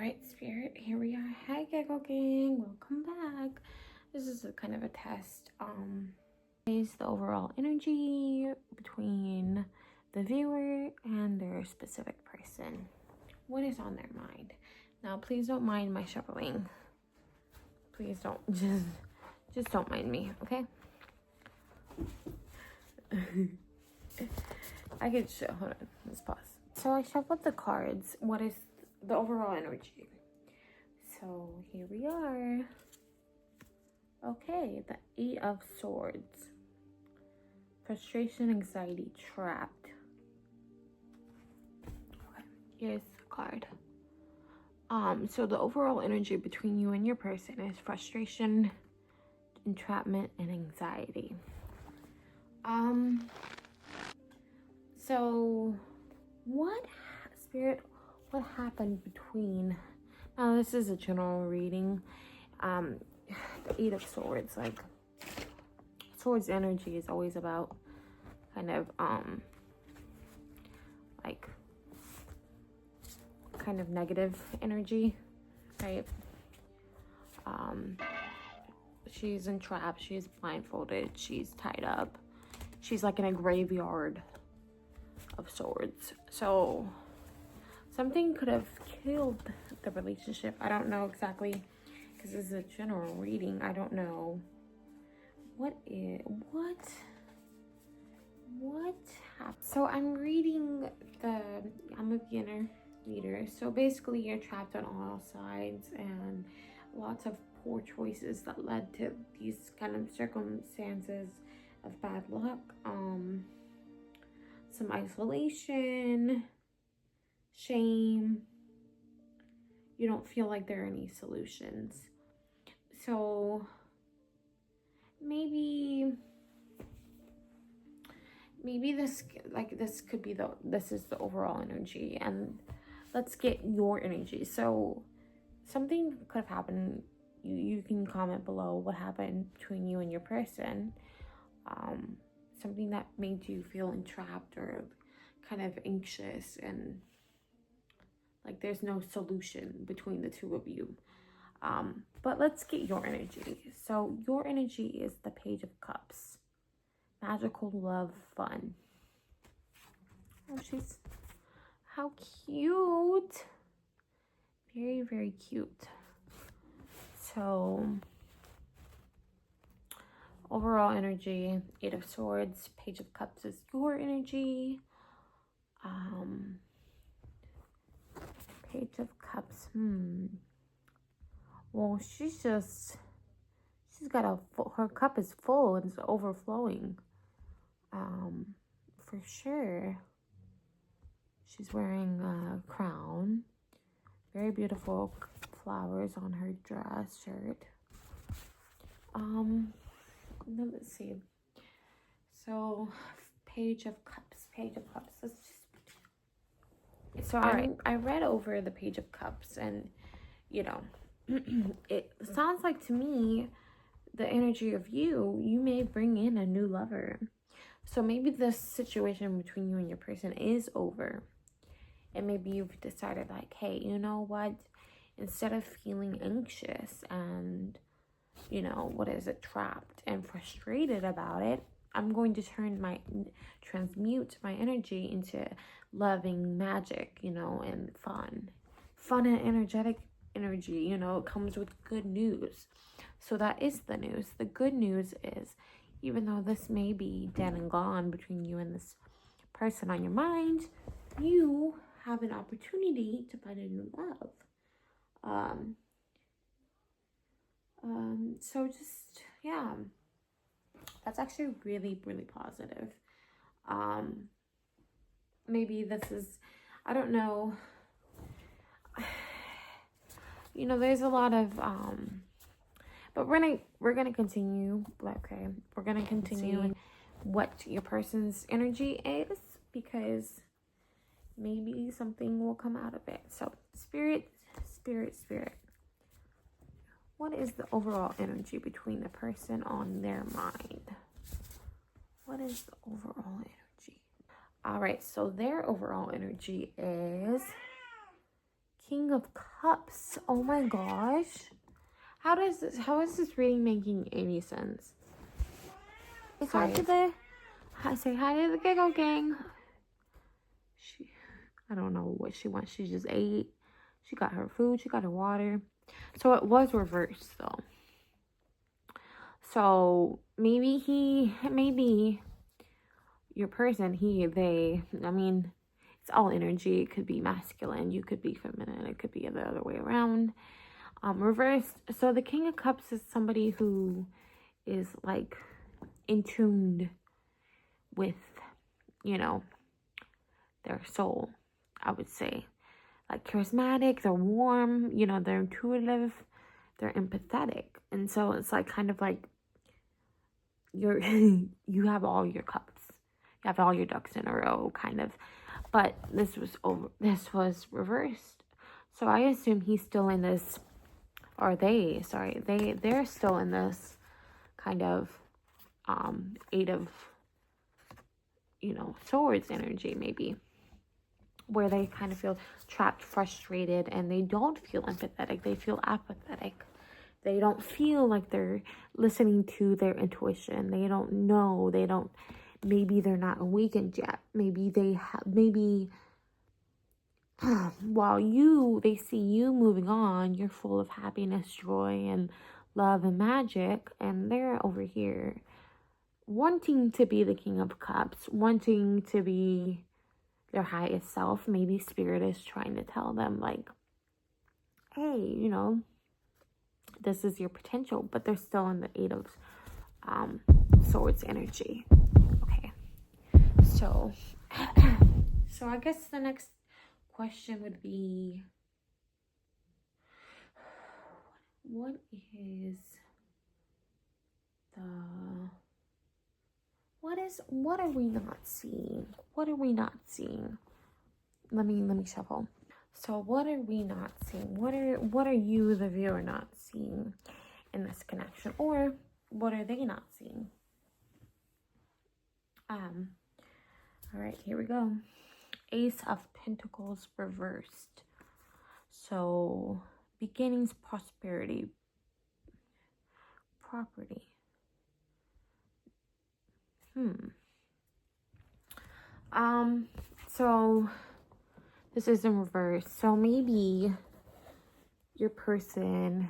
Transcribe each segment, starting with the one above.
right, Spirit, here we are. Hi, Giggle Gang. Welcome back. This is a kind of a test. Is the overall energy between the viewer and their specific person. What is on their mind? Now, please don't mind my shuffling. Please don't. Just don't mind me, okay? I could show. Hold on. Let's pause. So I shuffled the cards. What is the overall energy? So here we are. Okay, the 8 of Swords. Frustration, anxiety, trapped. Okay, here's the card. So the overall energy between you and your person is frustration, entrapment, and anxiety. So what happened between, now this is a general reading, the 8 of Swords, like Swords energy is always about kind of like kind of negative energy, right? She's entrapped, she's blindfolded, she's tied up, she's like in a graveyard of swords. So something could have killed the relationship. I don't know exactly, because this is a general reading. I don't know what happened. So I'm reading I'm a beginner reader, so basically you're trapped on all sides and lots of poor choices that led to these kind of circumstances of bad luck, some isolation, shame. You don't feel like there are any solutions. So maybe this could be this is the overall energy, and let's get your energy. So something could have happened. You can comment below what happened between you and your person. Something that made you feel entrapped or kind of anxious and like there's no solution between the two of you. But let's get your energy. So your energy is the Page of Cups. Magical love, fun. Oh, how cute. Very, very cute. So overall energy, 8 of Swords, Page of Cups is your energy. Page of Cups, well, she's got her cup is full and it's overflowing. For sure. She's wearing a crown. Very beautiful flowers on her dress, shirt. Let's see. So, Page of Cups. Let's just... So I read over the Page of Cups, and you know, it sounds like to me the energy of you may bring in a new lover. So maybe this situation between you and your person is over, and maybe you've decided like, hey, you know what, instead of feeling anxious and trapped and frustrated about it, I'm going to transmute my energy into loving magic, and fun and energetic energy. It comes with good news. So that is the news. The good news is, even though this may be dead and gone between you and this person on your mind, you have an opportunity to find a new love. So just, yeah, that's actually really, really positive. Maybe this is, I don't know, there's a lot of, but we're gonna continue, okay? We're gonna continue what your person's energy is, because maybe something will come out of it. So spirit, what is the overall energy between the person on their mind? What is the overall energy? All right, so their overall energy is King of Cups. Oh my gosh. How is this reading making any sense? Say hi to the Giggle Gang. I don't know what she wants. She just ate. She got her food. She got her water. So it was reversed though. So maybe your person, they, I mean, it's all energy. It could be masculine. You could be feminine. It could be the other way around. Reversed. So the King of Cups is somebody who is like in tune with, their soul, I would say. Like charismatic, they're warm, they're intuitive, they're empathetic. And so it's like kind of like you have all your cups. You have all your ducks in a row, kind of. But this was reversed. So I assume he's still in this, or they're still in this kind of Eight of Swords energy, maybe, where they kind of feel trapped, frustrated, and they don't feel empathetic. They feel apathetic. They don't feel like they're listening to their intuition. They don't know. Maybe they're not awakened yet. Maybe while they see you moving on, you're full of happiness, joy, and love and magic, and they're over here wanting to be the King of Cups, wanting to be their highest self. Maybe Spirit is trying to tell them, like, hey, this is your potential, but they're still in the Eight of Swords energy. Okay, so I guess the next question would be, what are we not seeing? What are we not seeing? Let me shuffle. So what are we not seeing? What are you, the viewer, not seeing in this connection? Or what are they not seeing? All right, here we go. Ace of Pentacles reversed. So beginnings, prosperity, property. So this is in reverse. So maybe your person,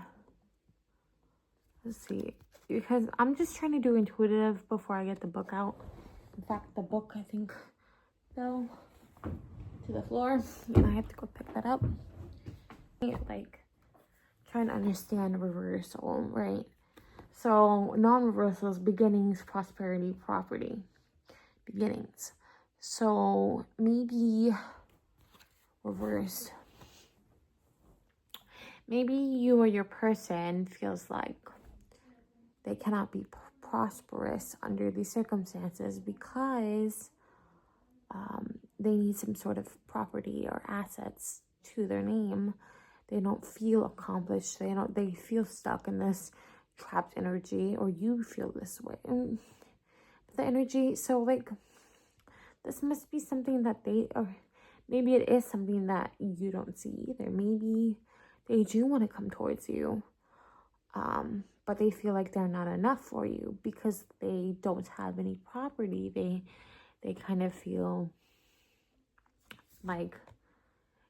let's see, because I'm just trying to do intuitive before I get the book out. In fact, the book, I think, fell to the floor and I have to go pick that up. Like, trying to understand reversal, right? So non-reversals, beginnings, prosperity, property, beginnings. So maybe reversed. Maybe you or your person feels like they cannot be prosperous under these circumstances because they need some sort of property or assets to their name. They don't feel accomplished. They feel stuck in this trapped energy, or you feel this way. And the energy, so like, this must be something that or maybe it is something that you don't see either. Maybe they do want to come towards you, but they feel like they're not enough for you because they don't have any property. They kind of feel like,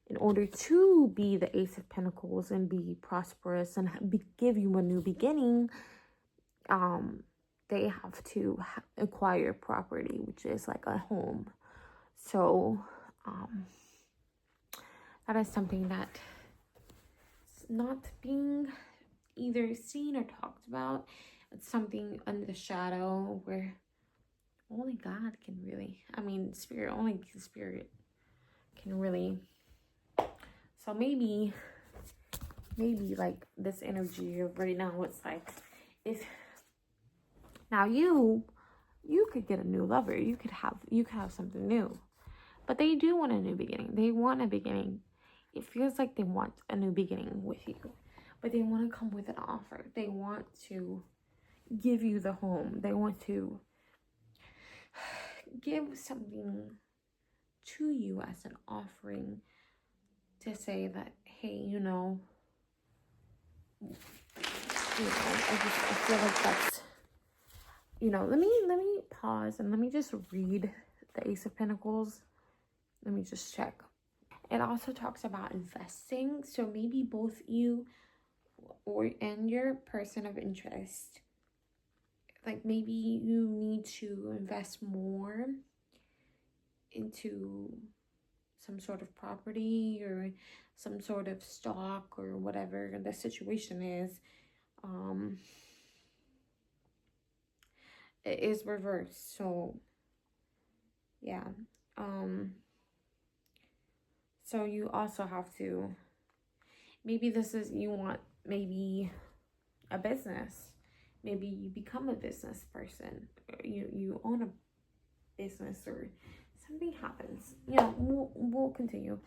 in order to be the Ace of Pentacles and be prosperous and give you a new beginning, they have to acquire property, which is like a home. So that is something that is not being either seen or talked about. It's something under the shadow where only God can really, only Spirit can really. So maybe like this energy of right now, it's like, if now you could get a new lover, you could have something new, but they do want a new beginning. They want a beginning. It feels like they want a new beginning with you, but they want to come with an offer. They want to give you the home. They want to give something to you as an offering to say that, hey, I feel like that's, let me pause and let me just read the Ace of Pentacles. Let me just check. It also talks about investing. So maybe both you and your person of interest, like maybe you need to invest more into some sort of property or some sort of stock or whatever the situation is. It is reversed, so yeah. So you also have to, maybe this is, you want maybe a business, maybe you become a business person, or you own a business, or something happens. We'll continue.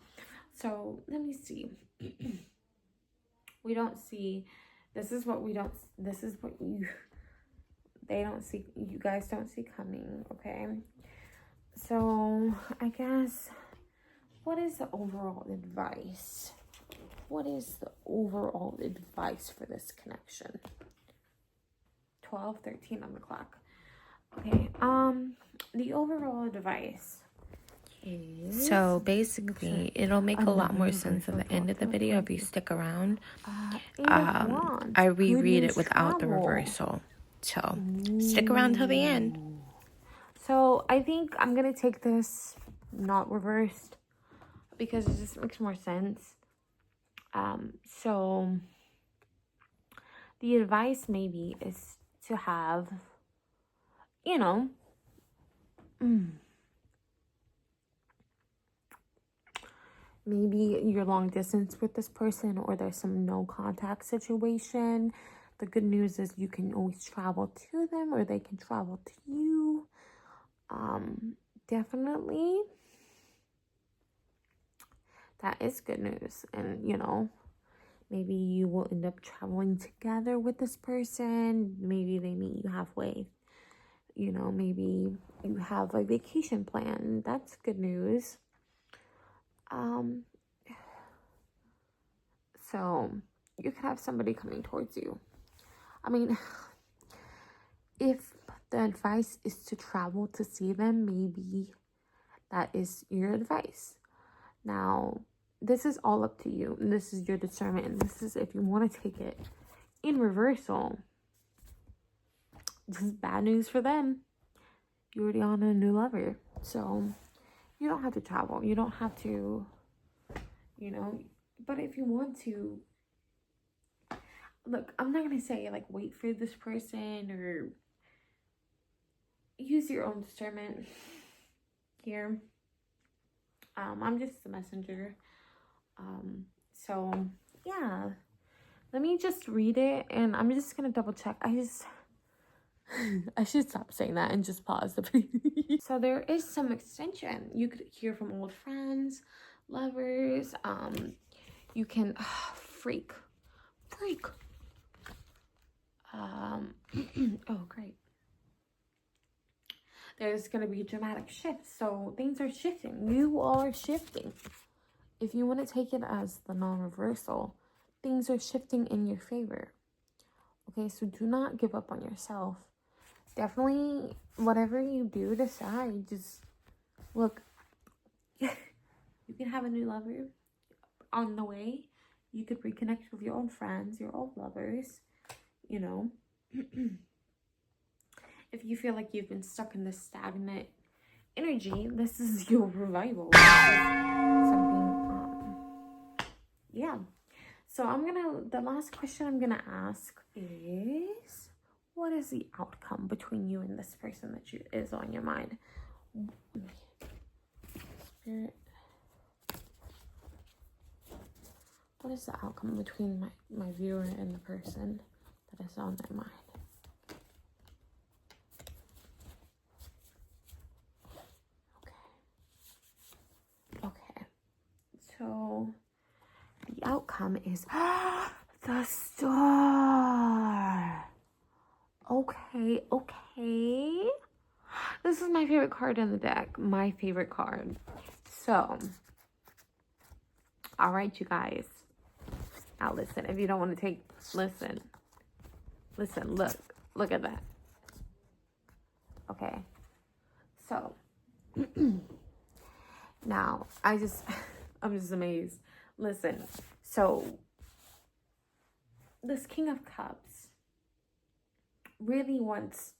So let me see. We don't see, this is what they don't see, you guys don't see coming. Okay, so I guess, what is the overall advice? What is the overall advice for this connection? 12:13 on the clock. Okay, the overall advice is, so basically it'll make a lot more sense at the end of the video if you stick around. I reread it without the reversal, so stick around till the end. So I think I'm gonna take this not reversed because it just makes more sense. So the advice maybe is to have, maybe you're long distance with this person, or there's some no contact situation. The good news is you can always travel to them, or they can travel to you. Definitely that is good news. And maybe you will end up traveling together with this person. Maybe they meet you halfway. Maybe you have a vacation plan. That's good news. So you could have somebody coming towards you. I mean, if the advice is to travel to see them, maybe that is your advice. Now, this is all up to you, and this is your discernment, and this is if you want to take it in reversal. This is bad news for them. You're already on a new lover, so you don't have to travel. You don't have to, but if you want to, look, I'm not gonna say like wait for this person, or use your own discernment here. I'm just the messenger. So yeah, let me just read it, and I'm just gonna double check. I should stop saying that and just pause the video. So there is some extension. You could hear from old friends, lovers. You can freak. Oh great. There's gonna be a dramatic shift. So things are shifting. You are shifting. If you want to take it as the non-reversal, things are shifting in your favor. Okay, so do not give up on yourself. Definitely, whatever you do, decide. Just look. You can have a new lover on the way. You could reconnect with your old friends, your old lovers. If you feel like you've been stuck in this stagnant energy, this is your revival. This is something, yeah. So the last question I'm gonna ask is, what is the outcome between you and this person that is on your mind? Spirit, what is the outcome between my viewer and the person that is on their mind? Okay. So the outcome is the Star. Okay. This is my favorite card in the deck. My favorite card. So, all right, you guys. Now listen, if you don't want to take, listen, look at that. Okay, so now I'm just amazed. Listen, so this King of Cups really wants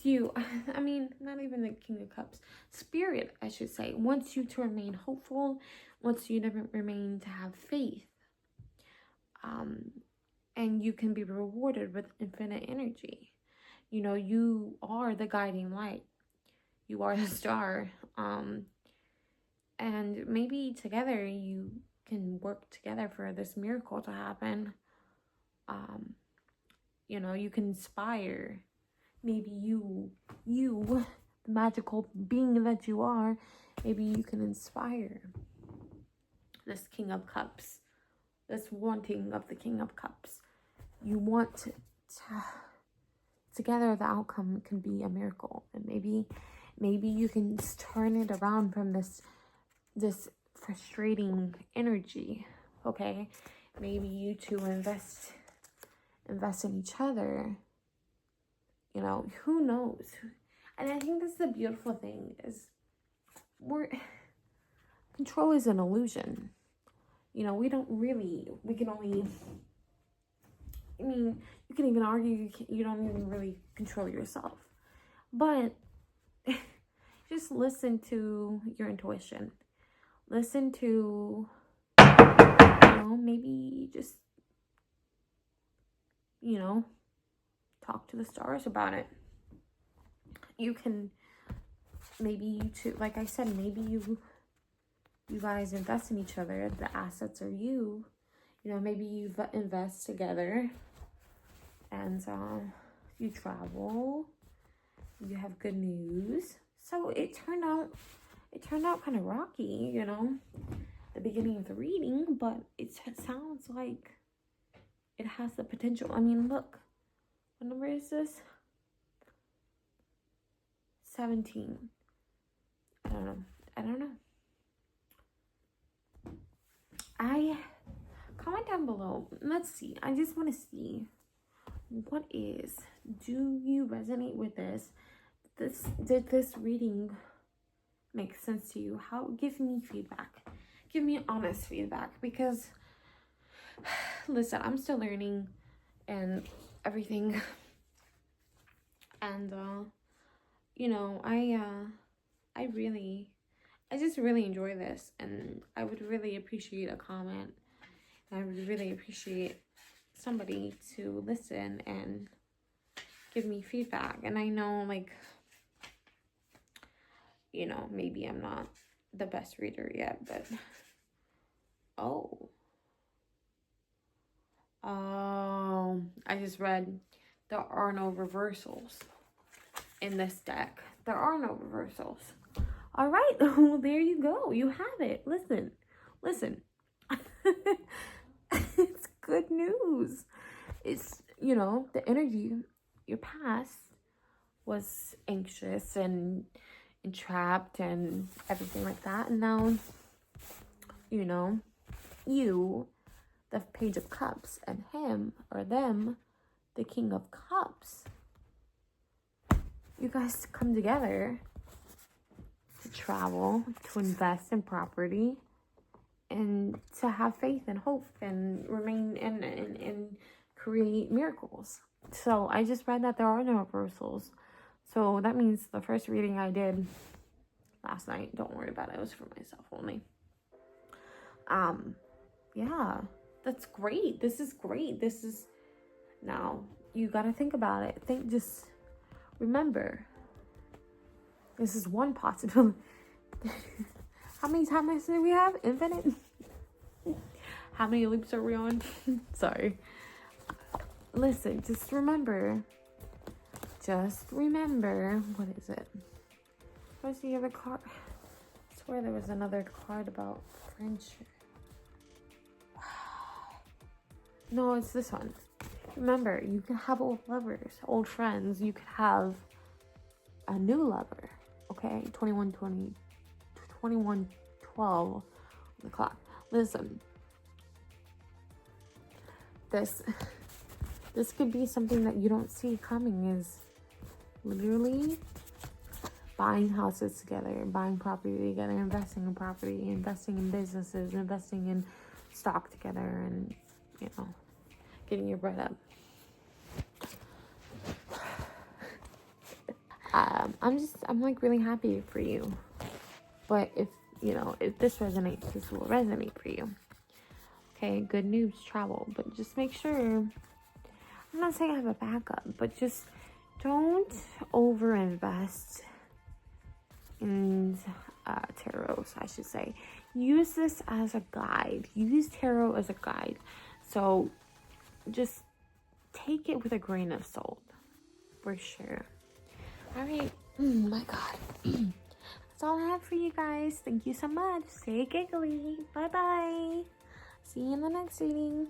you, I mean, not even the King of Cups, Spirit, I should say, wants you to remain hopeful, wants you to remain to have faith. And you can be rewarded with infinite energy. You know, you are the guiding light. You are the star. And maybe together you can work together for this miracle to happen. You know, you can inspire. Maybe you, the magical being that you are, maybe you can inspire this King of Cups, this wanting of the King of Cups. You want to together the outcome can be a miracle, and maybe you can turn it around from this frustrating energy. Okay, maybe you two invest in each other. You know, who knows? And I think that's the beautiful thing is control is an illusion. You know, we can only, I mean, you can even argue you don't even really control yourself. But just listen to your intuition. Listen to, maybe just, talk to the stars about it. You can, maybe you two, like I said, maybe you guys invest in each other. The assets are you. Maybe you invest together, and you travel. You have good news. So it turned out kind of rocky, the beginning of the reading, but it sounds like it has the potential. I mean, look, what number is this? 17. I don't know. Comment down below. Let's see. I just want to see do you resonate with this? Did this reading make sense to you? Give me feedback. Give me honest feedback, because listen, I'm still learning and everything. And I just really enjoy this, and I would really appreciate a comment. I would really appreciate somebody to listen and give me feedback. And I know, maybe I'm not the best reader yet, but I just read there are no reversals in this deck. There are no reversals. All right, well, there you go. You have it. Listen. It's good news. It's, the energy, your past was anxious and trapped and everything like that. And now, you, the Page of Cups, and him or them, the King of Cups. You guys come together to travel, to invest in property, and to have faith and hope and remain and create miracles. So I just read that there are no reversals. So that means the first reading I did last night, don't worry about it. It was for myself only. Yeah, that's great. This is great. Now you got to think about it. Just remember, this is one possibility. How many timelines do we have? Infinite? How many loops are we on? Sorry. Listen, just remember. What is it? Where's the other card? I swear there was another card about friendship. No, it's this one. Remember, you can have old lovers, old friends. You could have a new lover. Okay? 21, 20, 21:12 on the clock. Listen, this could be something that you don't see coming, is literally buying houses together, buying property together, investing in property, investing in businesses, investing in stock together, and, you know, getting your bread up. I'm like really happy for you. But if, you know, if this resonates, this will resonate for you. Okay, good news, travel. But just make sure, I'm not saying I have a backup, but just don't overinvest in tarot, I should say. Use this as a guide. Use tarot as a guide. So just take it with a grain of salt, for sure. All right. Oh my God. That's all I have for you guys. Thank you so much. Stay giggly. Bye bye. See you in the next reading.